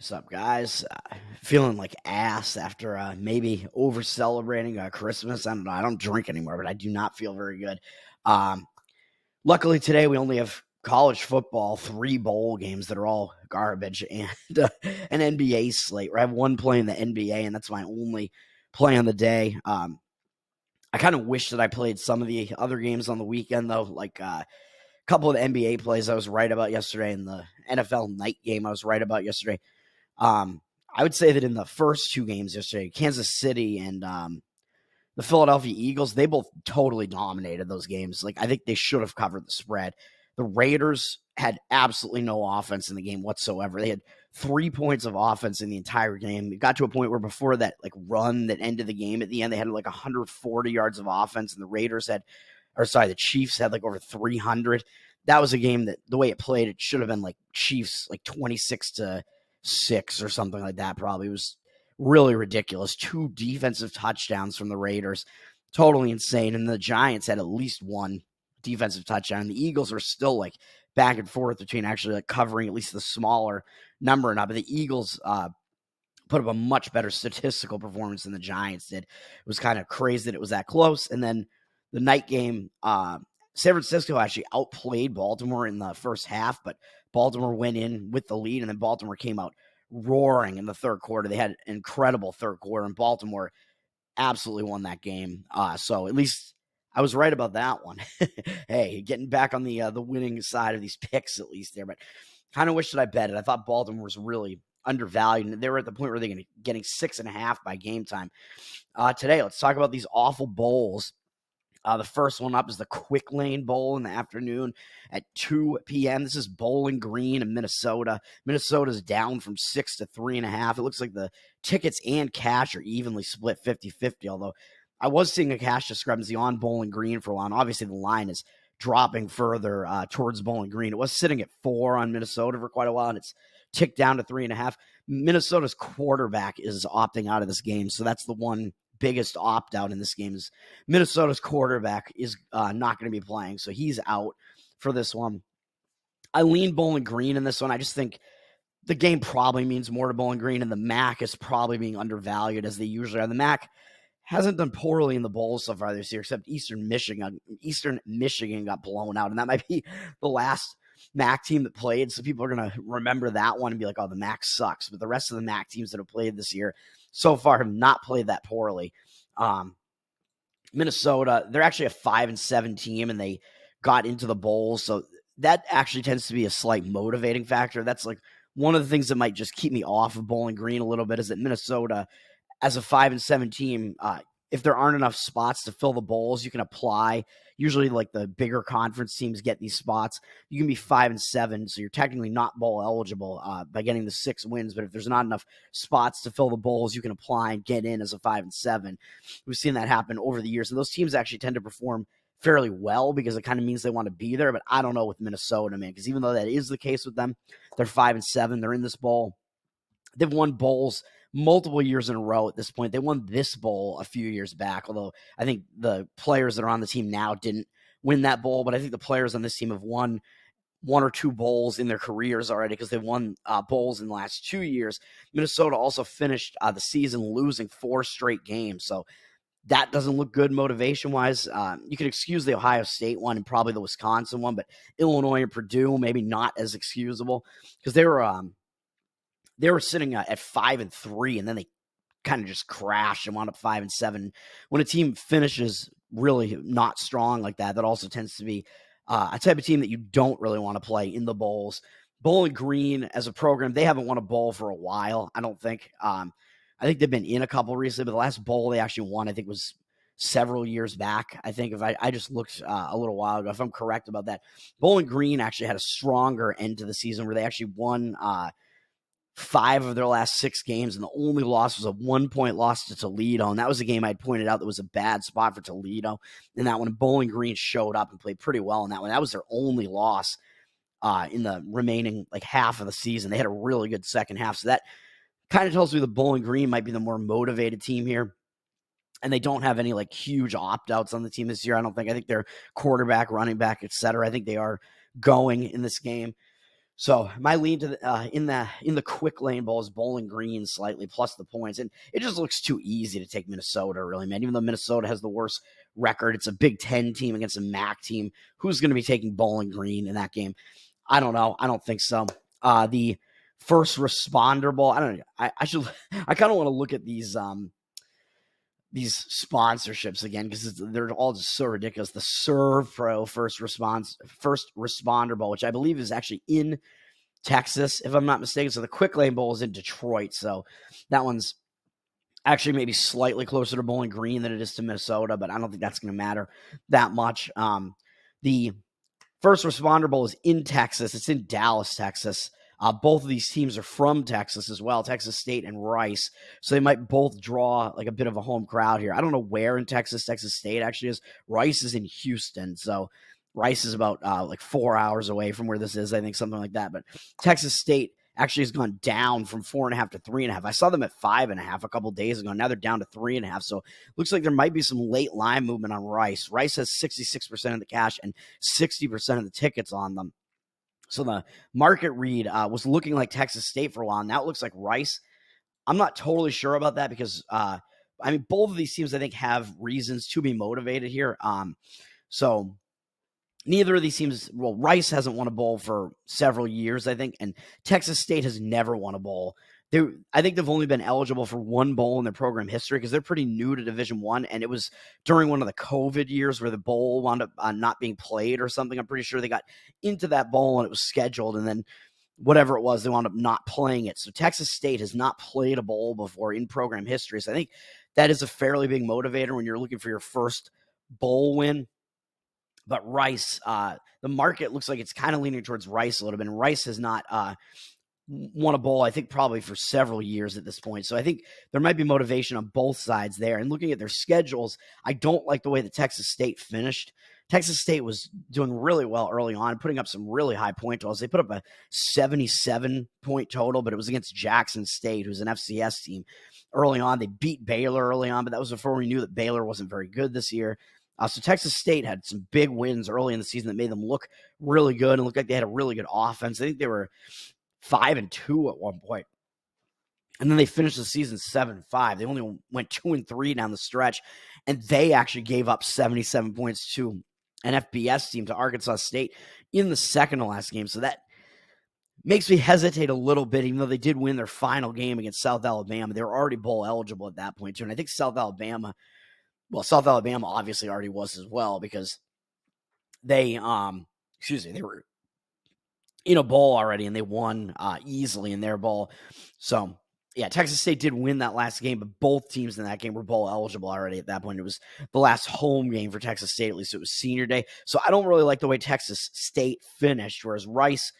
What's up, guys? Feeling like ass after maybe over celebrating Christmas. I don't know. I don't drink anymore, but I do not feel very good. Um, Luckily, today we only have college football, 3 bowl games that are all garbage, and an NBA slate where I have one play in the NBA, and that's my only play on the day. I kind of wish that I played some of the other games on the weekend, though, like a couple of the NBA plays I was right about yesterday, and the NFL night game I was right about yesterday. Um, I would say that in the first 2 games yesterday, Kansas City and the Philadelphia Eagles, they both totally dominated those games. Like, I think they should have covered the spread. The Raiders had absolutely no offense in the game whatsoever. They had 3 points of offense in the entire game. It got to a point where before that like run that ended the game at the end, they had like 140 yards of offense, and the Chiefs had like over 300. That was a game that the way it played, it should have been like Chiefs like 26-6 or something like that. Probably it was really ridiculous. 2 defensive touchdowns from the Raiders, totally insane. And the Giants had at least 1 defensive touchdown. The Eagles were still like back and forth between actually like covering at least the smaller number or not. But the Eagles put up a much better statistical performance than the Giants did. It was kind of crazy that it was that close. And then the night game, San Francisco actually outplayed Baltimore in the first half, but Baltimore went in with the lead, and then Baltimore came out roaring in the third quarter. They had an incredible third quarter, and Baltimore absolutely won that game. So at least I was right about that one. Hey, getting back on the winning side of these picks at least there, but kind of wish that I bet it. I thought Baltimore was really undervalued, and they were at the point where they're getting 6.5 by game time. Today, let's talk about these awful bowls. The first one up is the Quick Lane Bowl in the afternoon at 2 p.m. This is Bowling Green in Minnesota. Minnesota's down from 6 to 3.5. It looks like the tickets and cash are evenly split 50-50, although I was seeing a cash discrepancy on Bowling Green for a while. And obviously, the line is dropping further towards Bowling Green. It was sitting at 4 on Minnesota for quite a while, and it's ticked down to 3.5. Minnesota's quarterback is opting out of this game, so that's the one biggest opt-out in this game is Minnesota's quarterback is not going to be playing, so he's out for this one. I lean Bowling Green in this one. I just think the game probably means more to Bowling Green, and the MAC is probably being undervalued as they usually are. The MAC hasn't done poorly in the bowl so far this year, except Eastern Michigan. Eastern Michigan got blown out, and that might be the last MAC team that played. So people are going to remember that one and be like, oh, the MAC sucks. But the rest of the MAC teams that have played this year so far have not played that poorly. Minnesota, they're actually a 5-7 team, and they got into the bowl. So that actually tends to be a slight motivating factor. That's like one of the things that might just keep me off of Bowling Green a little bit is that Minnesota, as a 5-7 team, if there aren't enough spots to fill the bowls, you can apply. Usually, like the bigger conference teams get these spots. You can be 5-7, so you're technically not bowl eligible by getting the 6 wins. But if there's not enough spots to fill the bowls, you can apply and get in as a 5-7. We've seen that happen over the years, and those teams actually tend to perform fairly well because it kind of means they want to be there. But I don't know with Minnesota, man, because even though that is the case with them, they're 5-7. They're in this bowl. They've won bowls multiple years in a row at this point. They won this bowl a few years back, although I think the players that are on the team now didn't win that bowl, but I think the players on this team have won 1 or 2 bowls in their careers already because they won bowls in the last 2 years. Minnesota also finished the season losing 4 straight games, so that doesn't look good motivation-wise. You could excuse the Ohio State one and probably the Wisconsin one, but Illinois and Purdue maybe not as excusable because they were sitting at 5-3, and then they kind of just crashed and wound up 5-7. When a team finishes really not strong like that, that also tends to be a type of team that you don't really want to play in the bowls. Bowling Green as a program, they haven't won a bowl for a while, I don't think. I think they've been in a couple recently, but the last bowl they actually won, I think, was several years back. I think if I just looked a little while ago, if I'm correct about that. Bowling Green actually had a stronger end to the season where they actually won 5 of their last 6 games, and the only loss was a 1-point loss to Toledo, and that was a game I'd pointed out that was a bad spot for Toledo. And that one, Bowling Green showed up and played pretty well in that one. That was their only loss in the remaining like half of the season. They had a really good second half, so that kind of tells me the Bowling Green might be the more motivated team here. And they don't have any like huge opt-outs on the team this year, I don't think. I think they're quarterback, running back, etc. I think they are going in this game. So my lean to in the quick lane bowl is Bowling Green slightly plus the points, and it just looks too easy to take Minnesota, really, man. Even though Minnesota has the worst record, it's a Big Ten team against a MAC team. Who's going to be taking Bowling Green in that game? I don't know. I don't think so. The first responder bowl. I don't know. I should. I kind of want to look at these sponsorships again because they're all just so ridiculous. The ServPro first responder bowl, which I believe is actually in Texas, if I'm not mistaken. So the Quick Lane Bowl is in Detroit. So that one's actually maybe slightly closer to Bowling Green than it is to Minnesota, but I don't think that's going to matter that much. The First Responder Bowl is in Texas. It's in Dallas, Texas. Both of these teams are from Texas as well, Texas State and Rice. So they might both draw like a bit of a home crowd here. I don't know where in Texas State actually is. Rice is in Houston. So Rice is about like 4 hours away from where this is, I think, something like that. But Texas State actually has gone down from 4.5 to 3.5. I saw them at 5.5 a couple days ago. Now they're down to 3.5. So looks like there might be some late line movement on Rice. Rice has 66% of the cash and 60% of the tickets on them. So the market read was looking like Texas State for a while. Now it looks like Rice. I'm not totally sure about that because, both of these teams, I think, have reasons to be motivated here. So neither of these teams, well, Rice hasn't won a bowl for several years, I think, and Texas State has never won a bowl. I think they've only been eligible for one bowl in their program history because they're pretty new to Division I, and it was during one of the COVID years where the bowl wound up not being played or something. I'm pretty sure they got into that bowl and it was scheduled, and then whatever it was, they wound up not playing it. So Texas State has not played a bowl before in program history. So I think that is a fairly big motivator when you're looking for your first bowl win. But Rice, the market looks like it's kind of leaning towards Rice a little bit, and Rice has not won a bowl, I think, probably for several years at this point. So I think there might be motivation on both sides there. And looking at their schedules, I don't like the way that Texas State finished. Texas State was doing really well early on, putting up some really high point totals. They put up a 77-point total, but it was against Jackson State, who's an FCS team. Early on, they beat Baylor early on, but that was before we knew that Baylor wasn't very good this year. So Texas State had some big wins early in the season that made them look really good and looked like they had a really good offense. I think they were 5-2 at one point. And then they finished the season 7-5. They only went 2-3 down the stretch. And they actually gave up 77 points to an FBS team, to Arkansas State, in the second to last game. So that makes me hesitate a little bit, even though they did win their final game against South Alabama. They were already bowl eligible at that point, too. And I think South Alabama obviously already was as well because they were in a bowl already, and they won easily in their bowl. So, yeah, Texas State did win that last game, but both teams in that game were bowl eligible already at that point. It was the last home game for Texas State, at least it was senior day. So I don't really like the way Texas State finished, whereas Rice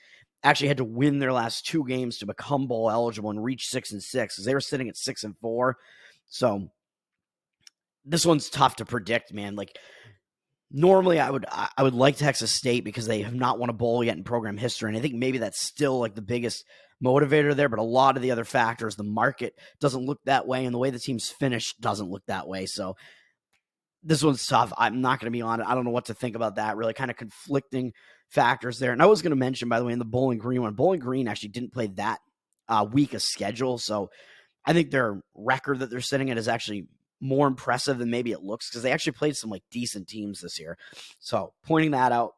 actually had to win their last two games to become bowl eligible and reach 6-6 because they were sitting at 6-4. So this one's tough to predict, man. Like, normally, I would like Texas State because they have not won a bowl yet in program history, and I think maybe that's still like the biggest motivator there. But a lot of the other factors, the market doesn't look that way, and the way the team's finished doesn't look that way. So this one's tough. I'm not going to be on it. I don't know what to think about that. Really, kind of conflicting factors there. And I was going to mention, by the way, in the Bowling Green one, Bowling Green actually didn't play that week of schedule, so I think their record that they're sitting at is actually more impressive than maybe it looks because they actually played some like decent teams this year. So pointing that out.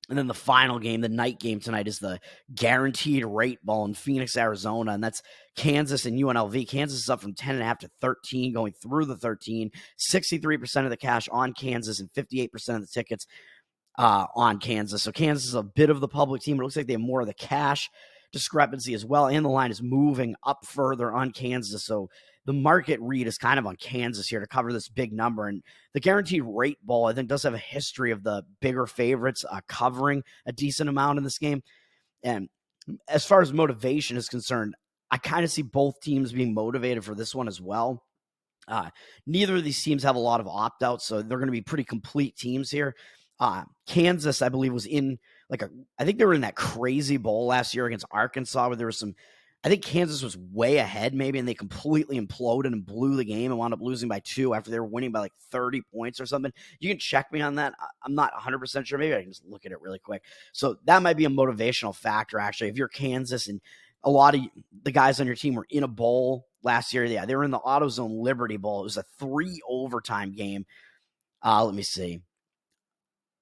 And then the final game, the night game tonight, is the guaranteed rate ball in Phoenix, Arizona. And that's Kansas and UNLV. Kansas is up from 10.5 to 13, going through the 13. 63% of the cash on Kansas and 58% of the tickets on Kansas. So Kansas is a bit of the public team. It looks like they have more of the cash discrepancy as well. And the line is moving up further on Kansas. So the market read is kind of on Kansas here to cover this big number. And the guaranteed rate bowl, I think, does have a history of the bigger favorites covering a decent amount in this game. And as far as motivation is concerned, I kind of see both teams being motivated for this one as well. Neither of these teams have a lot of opt-outs, so they're going to be pretty complete teams here. Kansas, I believe, was in I think they were in that crazy bowl last year against Arkansas where there was some I think Kansas was way ahead maybe, and they completely imploded and blew the game and wound up losing by 2 after they were winning by like 30 points or something. You can check me on that. I'm not 100% sure. Maybe I can just look at it really quick. So that might be a motivational factor, actually. If you're Kansas and a lot of the guys on your team were in a bowl last year, yeah, they were in the AutoZone Liberty Bowl. It was a 3 overtime game. Let me see.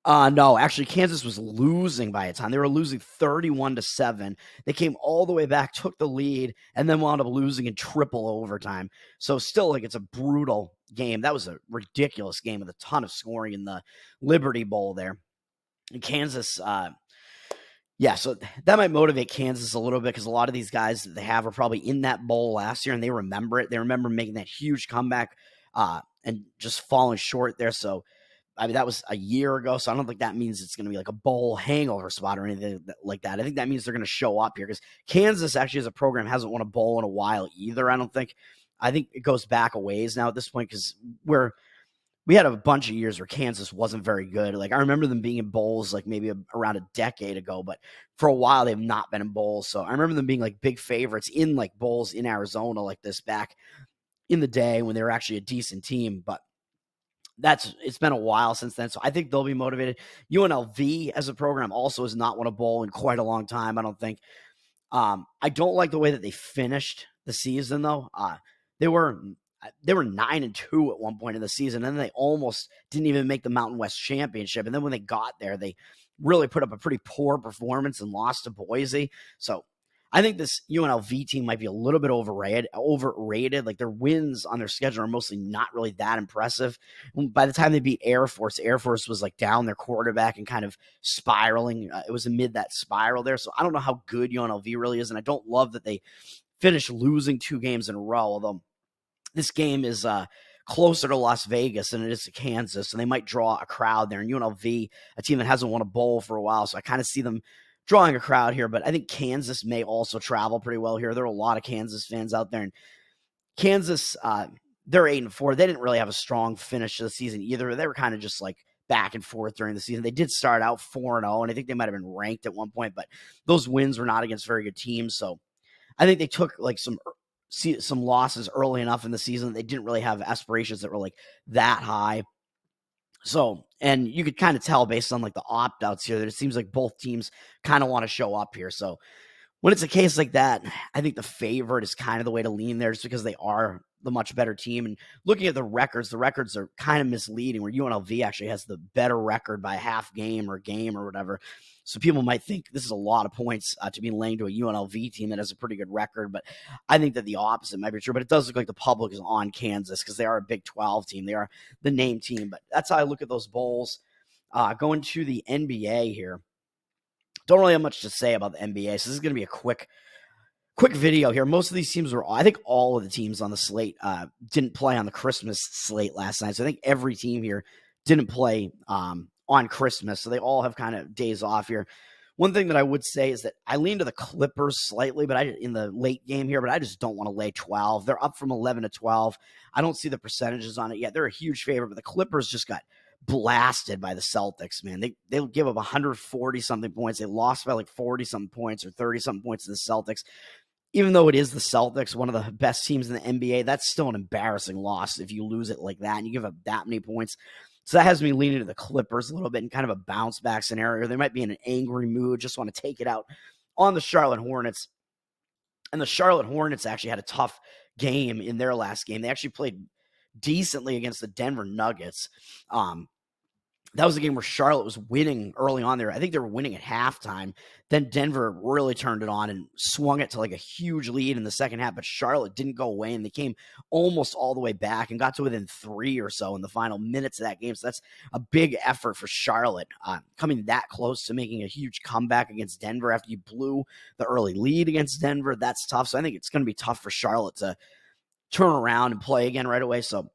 No, actually, Kansas was losing by a ton. They were losing 31-7. They came all the way back, took the lead, and then wound up losing in triple overtime. So still, like, it's a brutal game. That was a ridiculous game with a ton of scoring in the Liberty Bowl there. And Kansas, yeah, so that might motivate Kansas a little bit because a lot of these guys that they have are probably in that bowl last year, and they remember it. They remember making that huge comeback and just falling short there. So I mean, that was a year ago, so I don't think that means it's going to be like a bowl hangover spot or anything like that. I think that means they're going to show up here because Kansas actually as a program hasn't won a bowl in a while either, I don't think. I think it goes back a ways now at this point because we had a bunch of years where Kansas wasn't very good. Like, I remember them being in bowls like maybe around a decade ago, but for a while they've not been in bowls. So I remember them being like big favorites in like bowls in Arizona like this back in the day when they were actually a decent team, but it's been a while since then, so I think they'll be motivated. UNLV as a program also has not won a bowl in quite a long time, I don't think. I don't like the way that they finished the season, though. They were 9-2 at one point in the season, and then they almost didn't even make the Mountain West Championship. And then when they got there, they really put up a pretty poor performance and lost to Boise. So I think this UNLV team might be a little bit overrated. Like, their wins on their schedule are mostly not really that impressive. By the time they beat Air Force was like down their quarterback and kind of spiraling. It was amid that spiral there. So I don't know how good UNLV really is. And I don't love that they finished losing 2 games in a row, although this game is closer to Las Vegas than it is to Kansas. And they might draw a crowd there. And UNLV, a team that hasn't won a bowl for a while. So I kind of see them drawing a crowd here, but I think Kansas may also travel pretty well here. There are a lot of Kansas fans out there, and Kansas, they're 8-4. They didn't really have a strong finish to the season either. They were kind of just like back and forth during the season. They did start out 4-0, and I think they might have been ranked at one point, but those wins were not against very good teams. So I think they took like some losses early enough in the season. They didn't really have aspirations that were like that high. So, and you could kind of tell based on like the opt-outs here that it seems like both teams kind of want to show up here. So when it's a case like that, I think the favorite is kind of the way to lean there just because they are the much better team. And looking at the records are kind of misleading where UNLV actually has the better record by a half game or game or whatever. So people might think this is a lot of points to be laying to a UNLV team that has a pretty good record. But I think that the opposite might be true. But it does look like the public is on Kansas because they are a Big 12 team. They are the name team. But that's how I look at those bowls. Going to the NBA here. Don't really have much to say about the NBA. So this is going to be a quick video here. Most of these teams I think all of the teams on the slate didn't play on the Christmas slate last night. So I think every team here didn't play on Christmas. So they all have kind of days off here. One thing that I would say is that I lean to the Clippers slightly, but in the late game here, but I just don't want to lay 12. They're up from 11 to 12. I don't see the percentages on it yet. They're a huge favorite, but the Clippers just got blasted by the Celtics, man. They give up 140 something points. They lost by like 40 something points or 30 something points to the Celtics. Even though it is the Celtics, one of the best teams in the NBA, that's still an embarrassing loss if you lose it like that and you give up that many points. So that has me leaning to the Clippers a little bit in kind of a bounce back scenario. They might be in an angry mood, just want to take it out on the Charlotte Hornets. And the Charlotte Hornets actually had a tough game in their last game. They actually played decently against the Denver Nuggets. That was a game where Charlotte was winning early on there. I think they were winning at halftime. Then Denver really turned it on and swung it to like a huge lead in the second half, but Charlotte didn't go away, and they came almost all the way back and got to within 3 or so in the final minutes of that game. So that's a big effort for Charlotte, coming that close to making a huge comeback against Denver after you blew the early lead against Denver. That's tough. So I think it's going to be tough for Charlotte to turn around and play again right away. So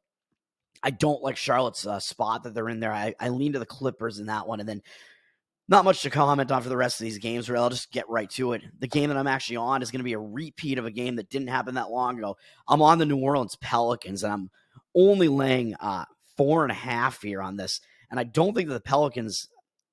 I don't like Charlotte's spot that they're in there. I lean to the Clippers in that one. And then not much to comment on for the rest of these games, really. I'll just get right to it. The game that I'm actually on is going to be a repeat of a game that didn't happen that long ago. I'm on the New Orleans Pelicans, and I'm only laying 4.5 here on this. And I don't think that the Pelicans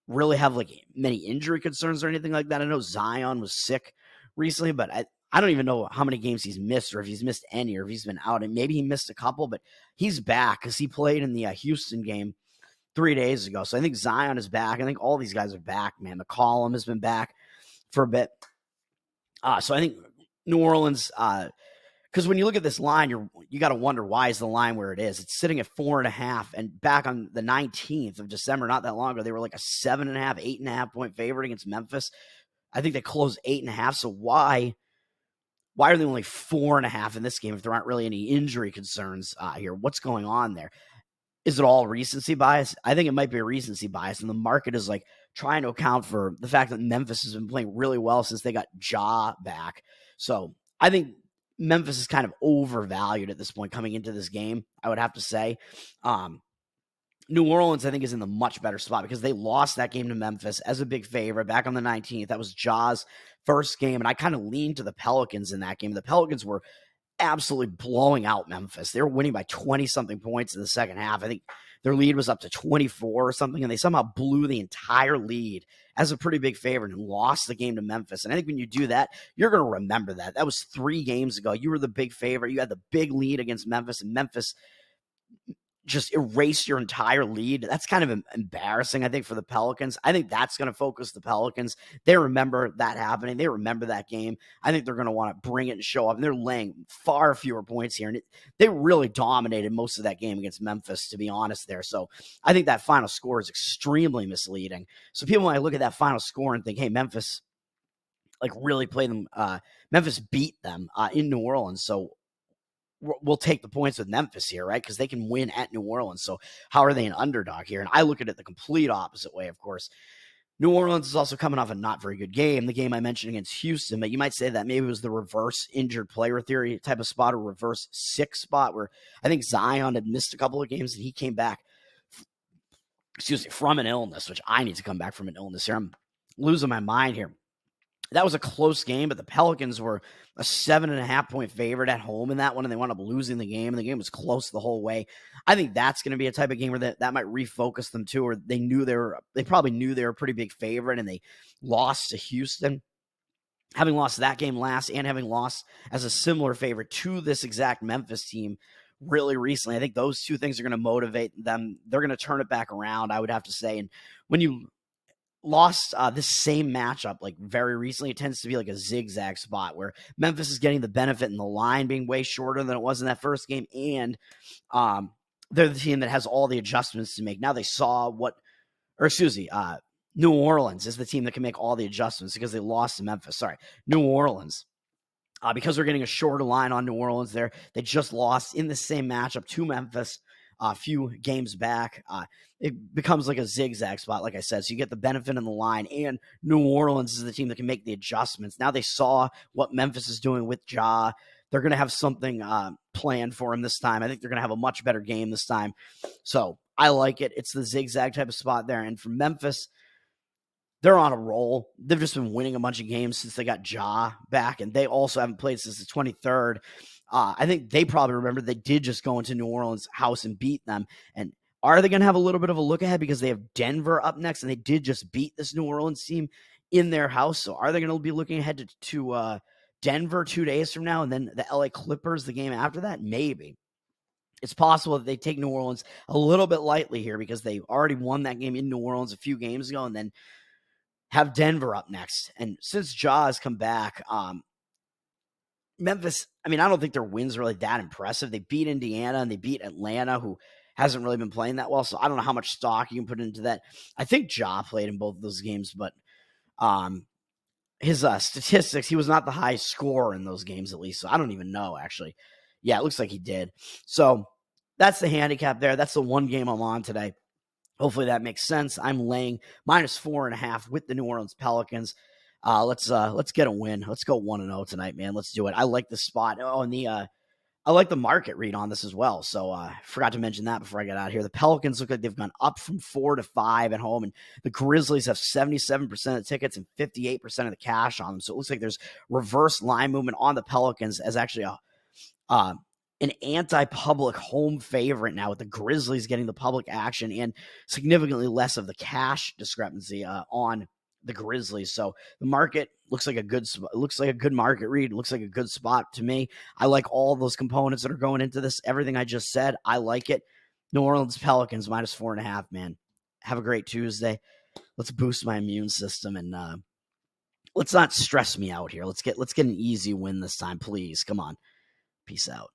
really have like many injury concerns or anything like that. I know Zion was sick recently, but I don't even know how many games he's missed or if he's missed any or if he's been out. And maybe he missed a couple, but he's back because he played in the Houston game 3 days ago. So I think Zion is back. I think all these guys are back, man. McCollum has been back for a bit. So I think New Orleans, because when you look at this line, you got to wonder why is the line where it is. It's sitting at 4.5, and back on the 19th of December, not that long ago, they were like a 7.5, 8.5 point favorite against Memphis. I think they closed 8.5. So why are they only 4.5 in this game if there aren't really any injury concerns here? What's going on there? Is it all recency bias? I think it might be a recency bias, and the market is like trying to account for the fact that Memphis has been playing really well since they got Ja back. So I think Memphis is kind of overvalued at this point coming into this game, I would have to say. New Orleans, I think, is in the much better spot because they lost that game to Memphis as a big favorite back on the 19th. That was Ja's first game, and I kind of leaned to the Pelicans in that game. The Pelicans were absolutely blowing out Memphis. They were winning by 20-something points in the second half. I think their lead was up to 24 or something, and they somehow blew the entire lead as a pretty big favorite and lost the game to Memphis. And I think when you do that, you're going to remember that. That was 3 games ago. You were the big favorite. You had the big lead against Memphis, and Memphis just erase your entire lead. That's kind of embarrassing, I think, for the Pelicans. I think that's going to focus the Pelicans. They remember that happening. They remember that game. I think they're going to want to bring it and show up. And they're laying far fewer points here. And they really dominated most of that game against Memphis, to be honest there. So I think that final score is extremely misleading. So people might look at that final score and think, hey, Memphis like really played them. Memphis beat them in New Orleans. So we'll take the points with Memphis here, right? Because they can win at New Orleans. So how are they an underdog here? And I look at it the complete opposite way, of course. New Orleans is also coming off a not very good game, the game I mentioned against Houston, but you might say that maybe it was the reverse injured player theory type of spot, or reverse sick spot, where I think Zion had missed a couple of games and he came back, from an illness, which I need to come back from an illness here. I'm losing my mind here. That was a close game, but the Pelicans were a 7.5 point favorite at home in that one, and they wound up losing the game, and the game was close the whole way. I think that's going to be a type of game where that might refocus them too, or they probably knew they were a pretty big favorite, and they lost to Houston. Having lost that game last and having lost as a similar favorite to this exact Memphis team really recently, I think those two things are going to motivate them. They're going to turn it back around, I would have to say. And when you lost this same matchup like very recently, it tends to be like a zigzag spot where Memphis is getting the benefit in the line being way shorter than it was in that first game, and they're the team that has all the adjustments to make. Now they saw New Orleans is the team that can make all the adjustments because they lost to Memphis. New Orleans. Because we're getting a shorter line on New Orleans there. They just lost in the same matchup to Memphis a few games back. It becomes like a zigzag spot, like I said. So you get the benefit in the line, and New Orleans is the team that can make the adjustments. Now they saw what Memphis is doing with Ja. They're going to have something planned for him this time. I think they're going to have a much better game this time. So I like it. It's the zigzag type of spot there. And for Memphis, they're on a roll. They've just been winning a bunch of games since they got Ja back, and they also haven't played since the 23rd. I think they probably remember they did just go into New Orleans' house and beat them. And are they going to have a little bit of a look ahead because they have Denver up next, and they did just beat this New Orleans team in their house? So are they going to be looking ahead to Denver 2 days from now, and then the LA Clippers the game after that? Maybe. It's possible that they take New Orleans a little bit lightly here because they already won that game in New Orleans a few games ago, and then have Denver up next. And since Ja has come back, Memphis, I don't think their wins are really that impressive. They beat Indiana and they beat Atlanta, who hasn't really been playing that well. So I don't know how much stock you can put into that. I think Ja played in both of those games, but his statistics, he was not the high scorer in those games, at least. So I don't even know, actually. Yeah, it looks like he did. So that's the handicap there. That's the one game I'm on today. Hopefully that makes sense. I'm laying -4.5 with the New Orleans Pelicans. Let's get a win. Let's go 1-0 tonight, man. Let's do it. I like the spot. Oh, and I like the market read on this as well. So I forgot to mention that before I got out here. The Pelicans look like they've gone up from 4 to 5 at home, and the Grizzlies have 77% of the tickets and 58% of the cash on them. So it looks like there's reverse line movement on the Pelicans as actually an anti-public home favorite now, with the Grizzlies getting the public action and significantly less of the cash discrepancy on the Grizzlies. So the market looks like a good market read. It looks like a good spot to me. I like all those components that are going into this. Everything I just said, I like it. New Orleans Pelicans -4.5, man. Have a great Tuesday. Let's boost my immune system and let's not stress me out here. Let's get an easy win this time, please. Come on. Peace out.